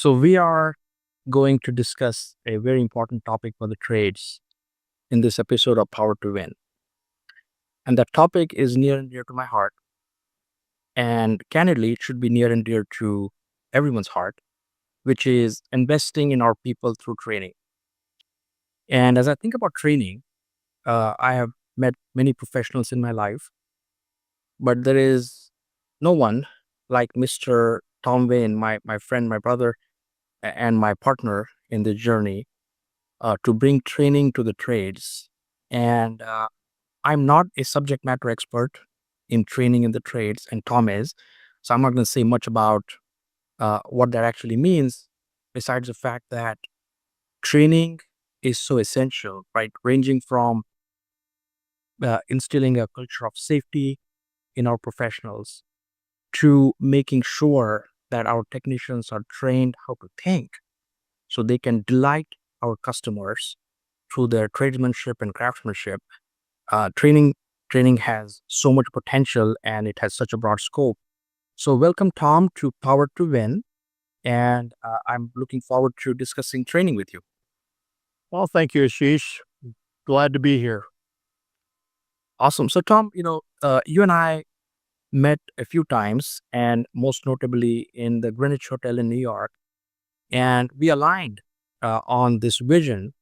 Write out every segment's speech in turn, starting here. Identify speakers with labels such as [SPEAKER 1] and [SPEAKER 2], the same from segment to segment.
[SPEAKER 1] So, we are going to discuss a very important topic for the trades in this episode of Power to Win. And that topic is near and dear to my heart. And candidly, it should be near and dear to everyone's heart, which is investing in our people through training. And as I think about training, I have met many professionals in my life, but there is no one like Mr. Tom Wayne, my friend, my brother, and my partner in the journey to bring training to the trades. And I'm not a subject matter expert in training in the trades, and Tom is. So I'm not going to say much about what that actually means, besides the fact that training is so essential, right? Ranging from instilling a culture of safety in our professionals to making sure that our technicians are trained how to think so they can delight our customers through their tradesmanship and craftsmanship. Training has so much potential and it has such a broad scope. So welcome, Tom, to Power to Win, and I'm looking forward to discussing training with you.
[SPEAKER 2] Well, thank you, Ashish. Glad to be here.
[SPEAKER 1] Awesome. So Tom, you and I met a few times, and most notably in the Greenwich Hotel in New York, and we aligned on this vision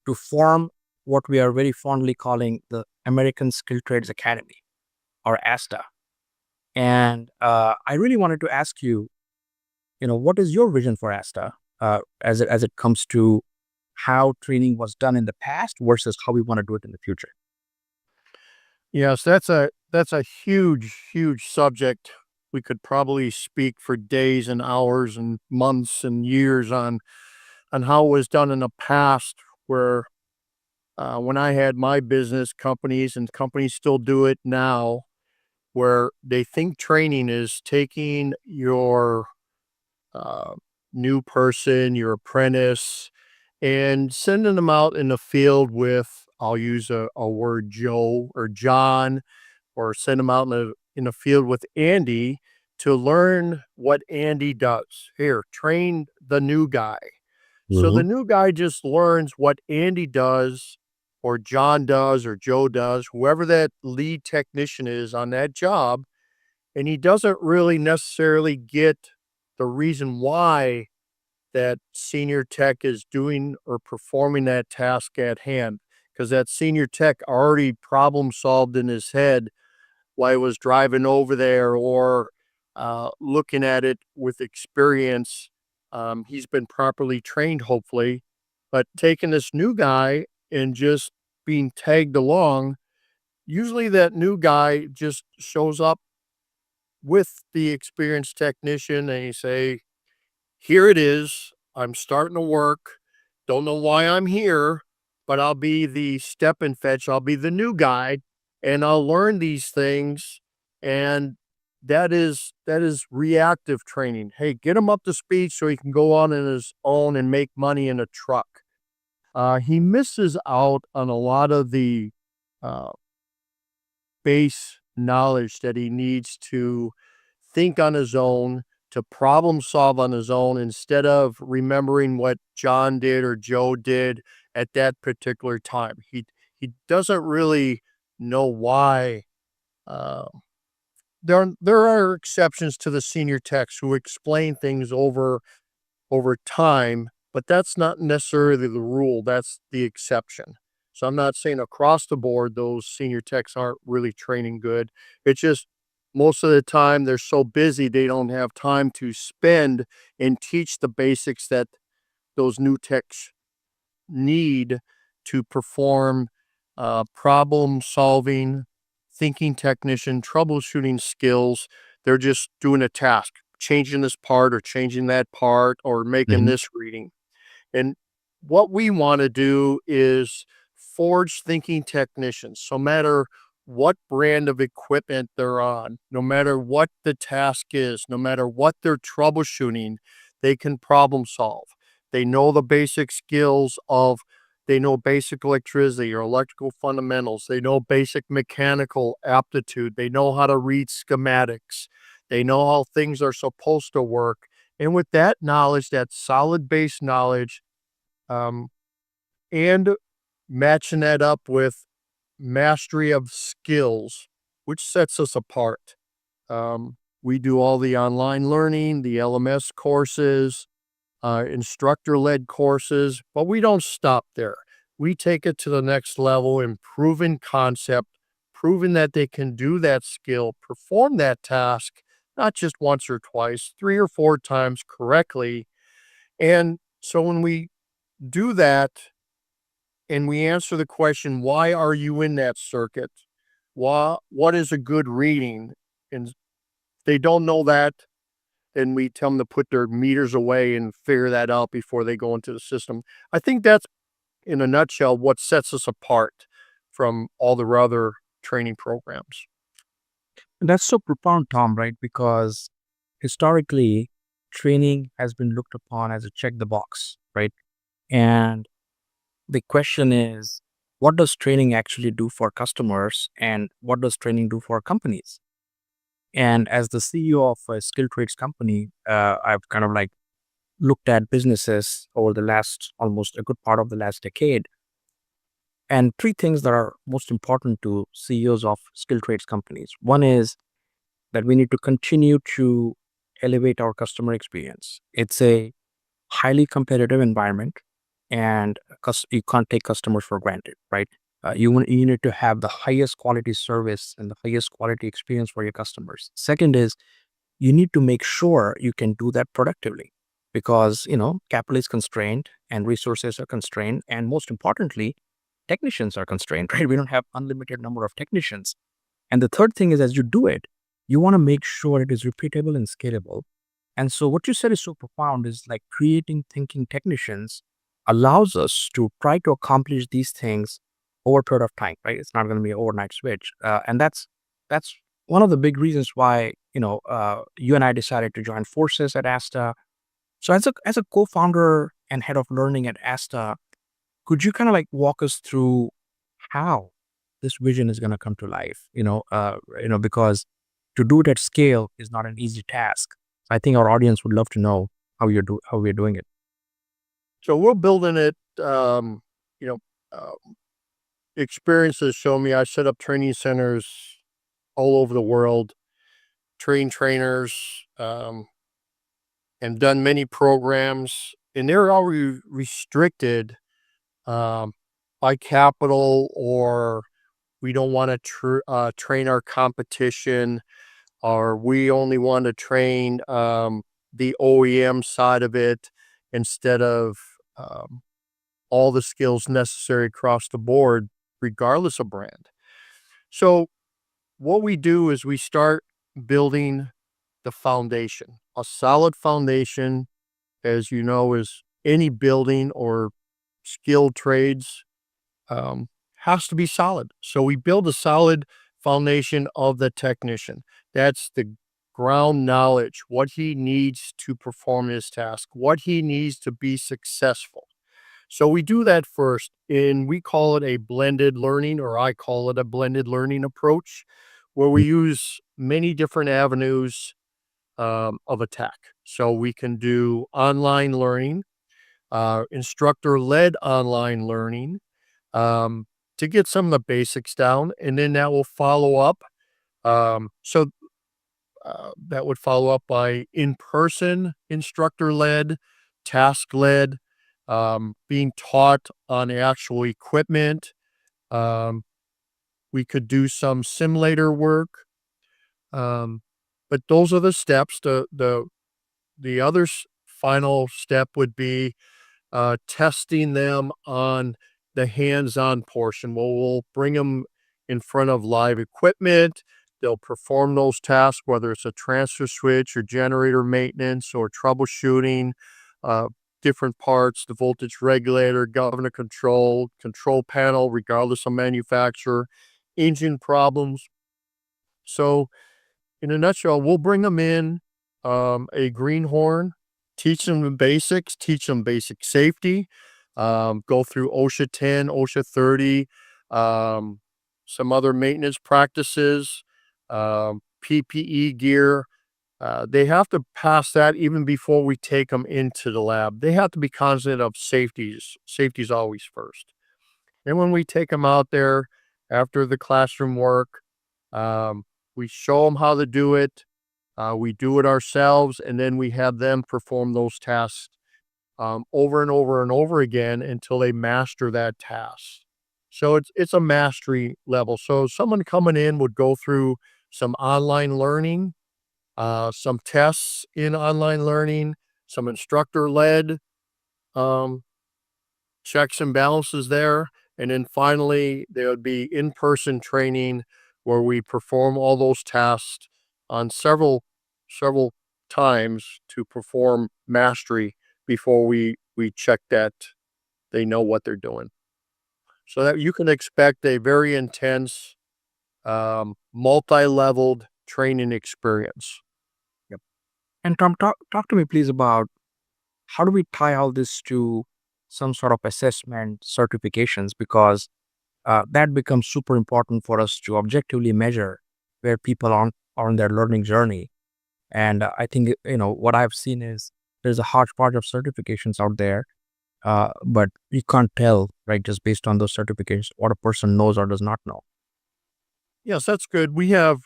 [SPEAKER 1] to form what we are very fondly calling the American Skilled Trades Academy, or ASTA. And I really wanted to ask you, what is your vision for ASTA as it comes to how training was done in the past versus how we want to do it in the future?
[SPEAKER 2] Yes, that's a huge subject. We could probably speak for days and hours and months and years on how it was done in the past. Where when I had my business companies, and companies still do it now, where they think training is taking your uh, new person, your apprentice, and sending them out in the field with, I'll use a word, Joe or John, or send them out in the field with Andy to learn what Andy does. Here, train the new guy. So
[SPEAKER 1] Hmm.
[SPEAKER 2] the new guy just learns what Andy does, or John does, or Joe does, whoever that lead technician is on that job. And he doesn't really necessarily get the reason why that senior tech is doing or performing that task at hand, because that senior tech already problem solved in his head while he was driving over there, or looking at it with experience. He's been properly trained, hopefully, but taking this new guy and just being tagged along, usually that new guy just shows up with the experienced technician and he say, here it is. I'm starting to work. Don't know why I'm here, but I'll be the step and fetch. I'll be the new guy and I'll learn these things. And that is reactive training. Hey, get him up to speed so he can go on his own and make money in a truck. He misses out on a lot of the uh, base knowledge that he needs to think on his own, to problem solve on his own, instead of remembering what John did or Joe did at that particular time. He doesn't really know why. Uh, there are exceptions to the senior techs who explain things over time, but that's not necessarily the rule. That's the exception. So I'm not saying across the board those senior techs aren't really training good. It's just most of the time they're so busy they don't have time to spend and teach the basics that those new techs need to perform problem solving, thinking technician, troubleshooting skills. They're just doing a task, changing this part or changing that part or making
[SPEAKER 1] Hmm.
[SPEAKER 2] this reading. And what we want to do is forge thinking technicians. So, no matter what brand of equipment they're on, no matter what the task is, no matter what they're troubleshooting, they can problem solve. They know the basic skills of, they know basic electricity or electrical fundamentals. They know basic mechanical aptitude. They know how to read schematics. They know how things are supposed to work. And with that knowledge, that solid base knowledge, um, and matching that up with mastery of skills, which sets us apart. We do all the online learning, the LMS courses, instructor-led courses, but we don't stop there. We take it to the next level in proven concept, proving that they can do that skill, perform that task, not just once or twice, 3 or 4 times correctly. And so when we do that and we answer the question, why are you in that circuit? What is a good reading? And they don't know that, and we tell them to put their meters away and figure that out before they go into the system. I think that's, in a nutshell, what sets us apart from all the other training programs.
[SPEAKER 1] And that's so profound, Tom, right? Because historically, training has been looked upon as a check the box, right? And the question is, what does training actually do for customers and what does training do for companies? And as the CEO of a skilled trades company, I've kind of like looked at businesses over the last almost a good part of the last decade. And three things that are most important to CEOs of skilled trades companies. One is that we need to continue to elevate our customer experience. It's a highly competitive environment, and you can't take customers for granted, right? You need to have the highest quality service and the highest quality experience for your customers. Second is you need to make sure you can do that productively because capital is constrained and resources are constrained, and most importantly, technicians are constrained, right? We don't have unlimited number of technicians. And the third thing is, as you do it, you want to make sure it is repeatable and scalable. And so what you said is so profound is like creating thinking technicians allows us to try to accomplish these things over a period of time, right? It's not going to be an overnight switch. And that's one of the big reasons why, you and I decided to join forces at ASTA. So as a co-founder and head of learning at ASTA, could you kind of like walk us through how this vision is going to come to life? Because to do it at scale is not an easy task. I think our audience would love to know how we're doing it.
[SPEAKER 2] So we're building it. You know, uh, Experiences show me I set up training centers all over the world, train trainers, and done many programs, and they're all restricted um, by capital, or we don't want to train our competition, or we only want to train the OEM side of it instead of um, all the skills necessary across the board, regardless of brand. So, what we do is we start building the foundation, a solid foundation, as you know, is any building or skilled trades has to be solid. So we build a solid foundation of the technician. That's the ground knowledge, what he needs to perform his task, what he needs to be successful. So we do that first, and we call it a blended learning, or I call it a blended learning approach, where we use many different avenues of attack. So we can do online learning, instructor-led online learning, um, to get some of the basics down, and then that will follow up. That would follow up by in-person instructor-led, task-led, being taught on actual equipment. Um, we could do some simulator work, um, but those are the steps. The other final step would be testing them on the hands-on portion. We'll bring them in front of live equipment. They'll perform those tasks, whether it's a transfer switch or generator maintenance or troubleshooting, uh, different parts, the voltage regulator, governor control panel, regardless of manufacturer, engine problems. So in a nutshell, we'll bring them in, a greenhorn, teach them the basics, teach them basic safety, go through OSHA 10, OSHA 30, um, some other maintenance practices, PPE gear, They have to pass that even before we take them into the lab. They have to be cognizant of safeties. Safety's always first. And when we take them out there after the classroom work, um, we show them how to do it. We do it ourselves, and then we have them perform those tasks over and over and over again until they master that task. So it's a mastery level. So someone coming in would go through some online learning, some tests in online learning, some instructor led um, checks and balances there. And then finally, there would be in person training where we perform all those tasks on several times to perform mastery before we check that they know what they're doing. So that you can expect a very intense, multi-leveled training experience.
[SPEAKER 1] Yep. And Tom, talk to me, please, about how do we tie all this to some sort of assessment certifications? Because that becomes super important for us to objectively measure where people are on their learning journey. And I think, what I've seen is there's a hodgepodge of certifications out there, but you can't tell, right, just based on those certifications, what a person knows or does not know.
[SPEAKER 2] Yes, that's good. We have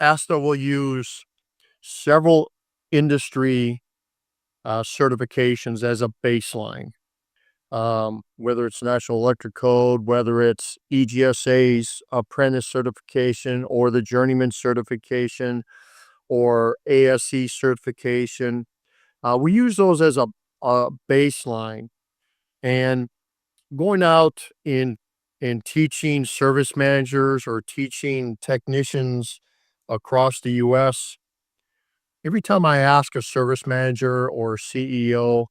[SPEAKER 2] ASTA will use several industry certifications as a baseline. Whether it's National Electric Code, whether it's EGSA's apprentice certification or the journeyman certification or ASE certification. We use those as a baseline, and going out in teaching service managers or teaching technicians across the US, every time I ask a service manager or CEO,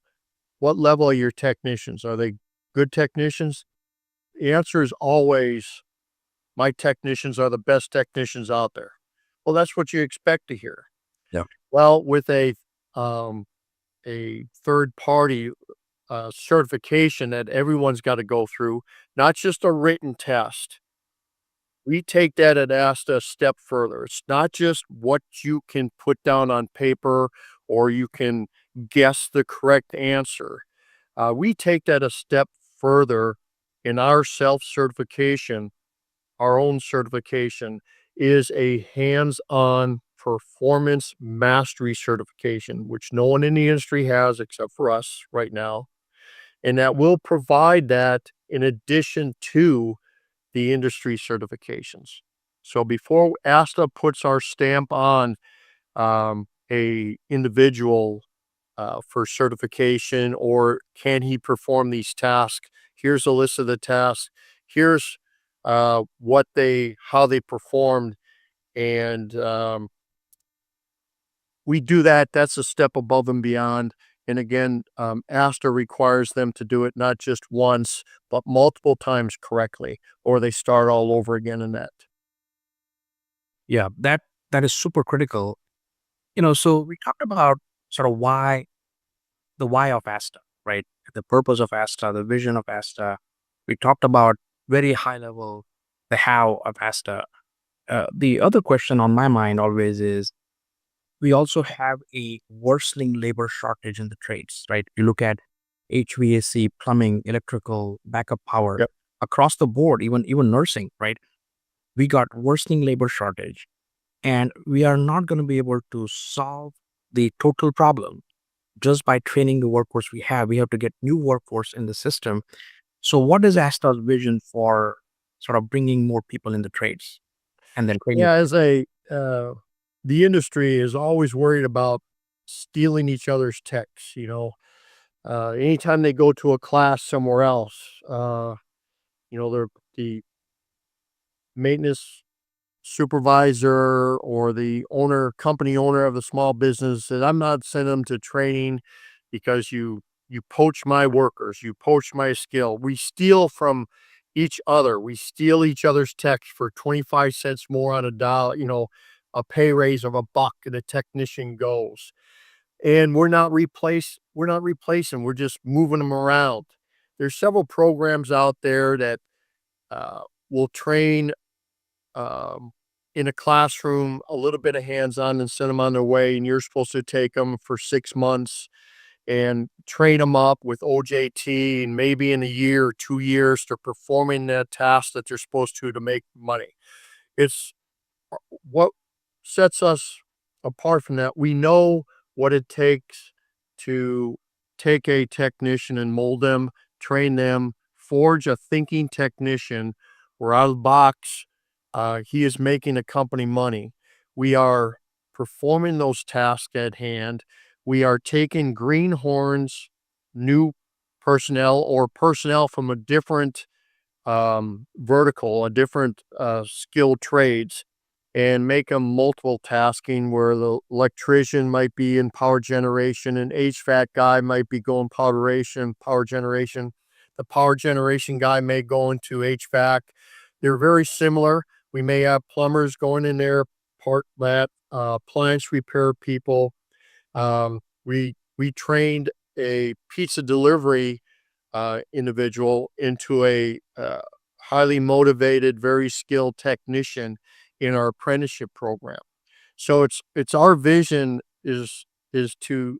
[SPEAKER 2] what level are your technicians? Are they good technicians? The answer is always, my technicians are the best technicians out there. Well, that's what you expect to hear.
[SPEAKER 1] Yeah.
[SPEAKER 2] Well, with a third party certification that everyone's got to go through, not just a written test. We take that at ASTA a step further. It's not just what you can put down on paper or you can guess the correct answer. We take that a step further in our self certification. Our own certification is a hands on performance mastery certification, which no one in the industry has except for us right now. And that will provide that in addition to the industry certifications. So before ASTA puts our stamp on a individual for certification or can he perform these tasks, here's a list of the tasks. Here's how they performed, and we do that. That's a step above and beyond. And again, ASTA requires them to do it not just once, but multiple times correctly, or they start all over again in that.
[SPEAKER 1] Yeah, that is super critical. So we talked about sort of the why of ASTA, right? The purpose of ASTA, the vision of ASTA. We talked about very high level the how of ASTA. The other question on my mind always is we also have a worsening labor shortage in the trades, right? You look at HVAC, plumbing, electrical, backup power
[SPEAKER 2] Yep.
[SPEAKER 1] across the board, even nursing, right? We got worsening labor shortage, and we are not going to be able to solve the total problem just by training the workforce we have. We have to get new workforce in the system. So, what is Asta's vision for sort of bringing more people in the trades and then training?
[SPEAKER 2] Yeah, the industry is always worried about stealing each other's techs. Anytime they go to a class somewhere else, the maintenance supervisor or the company owner of the small business said, "I'm not sending them to training because you poach my workers, you poach my skill." We steal from each other. We steal each other's tech for 25 cents more on a dollar, a pay raise of $1 and the technician goes. And we're not replacing, we're just moving them around. There's several programs out there that will train um, in a classroom, a little bit of hands-on and send them on their way, and you're supposed to take them for 6 months and train them up with OJT, and maybe in a year or 2 years, they're performing that task that they're supposed to make money. It's what sets us apart from that. We know what it takes to take a technician and mold them, train them, forge a thinking technician. We're out of the box. He is making a company money. We are performing those tasks at hand. We are taking greenhorns, new personnel, or personnel from a different vertical, a different skilled trades, and make them multiple tasking where the electrician might be in power generation, an HVAC guy might be going power generation. The power generation guy may go into HVAC. They're very similar. We may have plumbers going in there, part that, appliance repair people. We trained a pizza delivery individual into a highly motivated, very skilled technician in our apprenticeship program. So it's our vision is to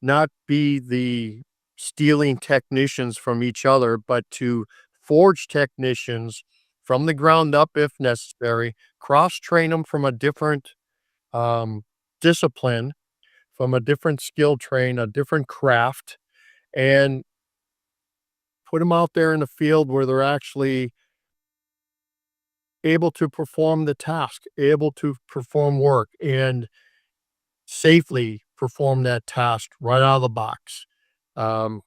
[SPEAKER 2] not be the stealing technicians from each other, but to forge technicians from the ground up if necessary, cross train them from a different discipline, from a different skill train, a different craft, and put them out there in the field where they're actually able to perform the task, able to perform work, and safely perform that task right out of the box.
[SPEAKER 1] Yep.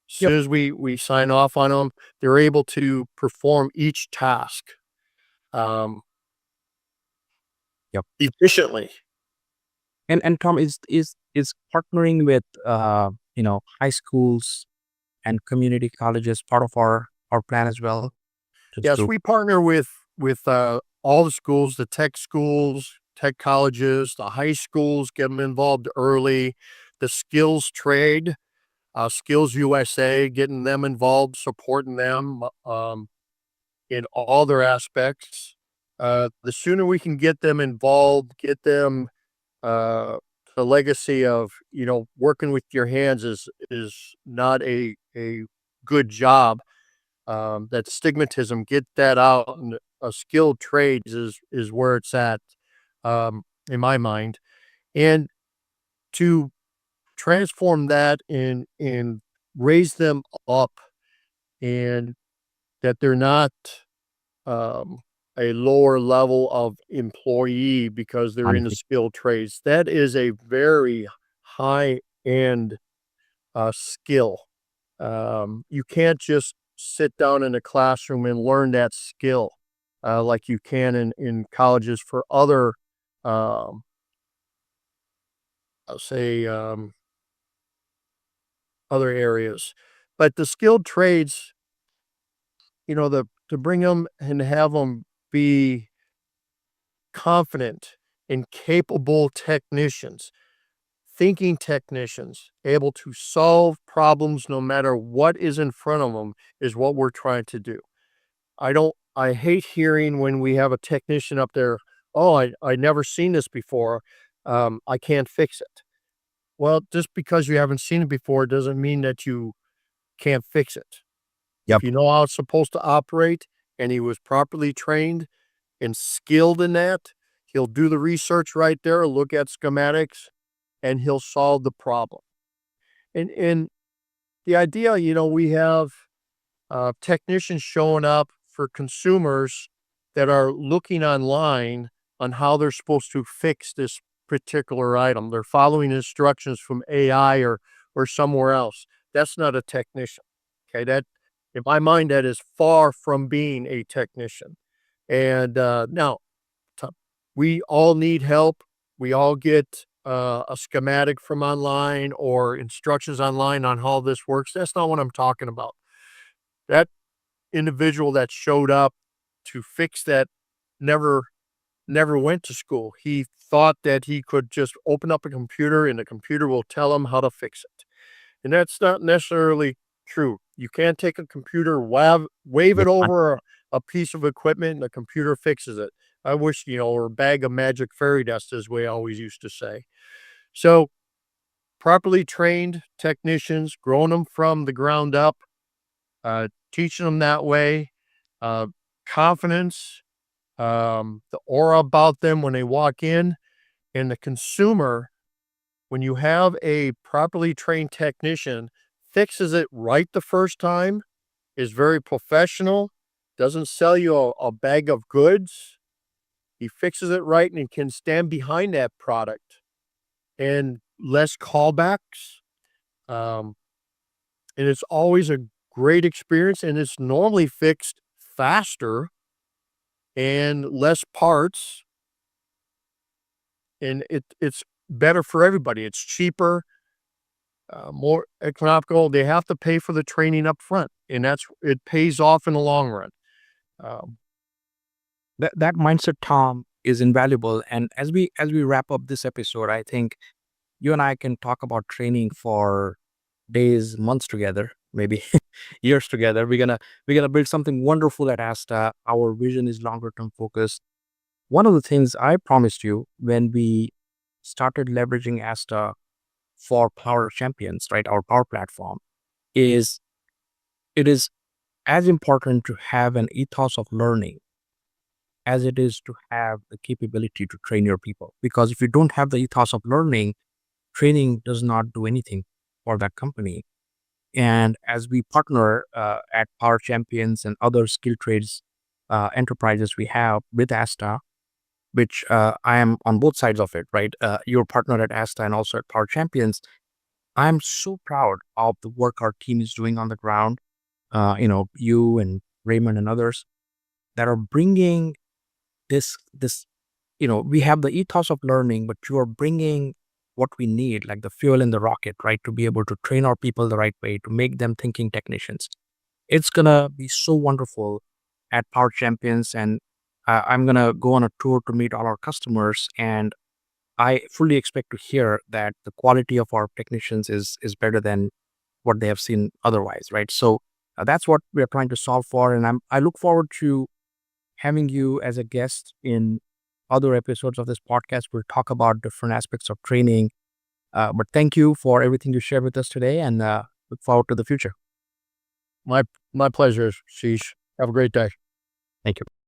[SPEAKER 2] Soon as we sign off on them, they're able to perform each task um,
[SPEAKER 1] Yep.
[SPEAKER 2] efficiently.
[SPEAKER 1] And Tom is partnering with high schools and community colleges part of our plan as well, just
[SPEAKER 2] Yes,
[SPEAKER 1] to
[SPEAKER 2] we partner with all the schools, the tech schools, tech colleges, the high schools, get them involved early. The skills trade, Skills USA, getting them involved, supporting them in all their aspects. The sooner we can get them involved, get them uh, the legacy of working with your hands is not a good job. That stigmatism, get that out, and a skilled trades is where it's at, in my mind, and to transform that and raise them up, and that they're not um, a lower level of employee because they're in the
[SPEAKER 1] honestly.
[SPEAKER 2] skilled trades. That is a very high end skill. You can't just sit down in a classroom and learn that skill like you can in colleges for other, um, I'll say, other areas. But the skilled trades, to bring them and have them be confident and capable technicians, thinking technicians, able to solve problems no matter what is in front of them, is what we're trying to do. I hate hearing when we have a technician up there, "Oh, I never seen this before. I can't fix it." Well, just because you haven't seen it before doesn't mean that you can't fix it. If
[SPEAKER 1] Yep.
[SPEAKER 2] you know how it's supposed to operate and he was properly trained and skilled in that, he'll do the research right there, look at schematics, and he'll solve the problem. And the idea, we have technicians showing up for consumers that are looking online on how they're supposed to fix this particular item. They're following instructions from AI or somewhere else. That's not a technician. Okay, that in my mind, that is far from being a technician. And now t- we all need help. We all get a schematic from online or instructions online on how this works. That's not what I'm talking about. That individual that showed up to fix that never never went to school. He thought that he could just open up a computer and the computer will tell him how to fix it. And that's not necessarily true. You can't take a computer, wave
[SPEAKER 1] Yeah.
[SPEAKER 2] it over a piece of equipment and the computer fixes it. I wish, or a bag of magic fairy dust, as we always used to say. So, properly trained technicians, growing them from the ground up, teaching them that way, uh, confidence, the aura about them when they walk in, and the consumer, when you have a properly trained technician, fixes it right the first time, is very professional, doesn't sell you a bag of goods. He fixes it right and can stand behind that product, and less callbacks. Um, and it's always a great experience, and it's normally fixed faster and less parts, and it's better for everybody. It's cheaper, more economical. They have to pay for the training up front, and it pays off in the long run. Um,
[SPEAKER 1] That mindset, Tom, is invaluable. And as we wrap up this episode, I think you and I can talk about training for days, months together, maybe years together. We're gonna build something wonderful at Asta. Our vision is longer term focused. One of the things I promised you when we started leveraging Asta for Power Champions, right, our Power platform, is it is as important to have an ethos of learning as it is to have the capability to train your people. Because if you don't have the ethos of learning, training does not do anything for that company. And as we partner at Power Champions and other skill trades enterprises we have with Asta, which I am on both sides of it, right? Your partner at Asta and also at Power Champions. I'm so proud of the work our team is doing on the ground. You and Raymond and others that are bringing this. We have the ethos of learning, but you are bringing what we need, like the fuel in the rocket, right? To be able to train our people the right way, to make them thinking technicians. It's gonna be so wonderful at Power Champions, and I'm gonna go on a tour to meet all our customers, and I fully expect to hear that the quality of our technicians is better than what they have seen otherwise, right? So that's what we are trying to solve for, and I look forward to having you as a guest in other episodes of this podcast. We'll talk about different aspects of training. But thank you for everything you shared with us today, and look forward to the future.
[SPEAKER 2] my my pleasure, Sheesh. Have a great day.
[SPEAKER 1] Thank you.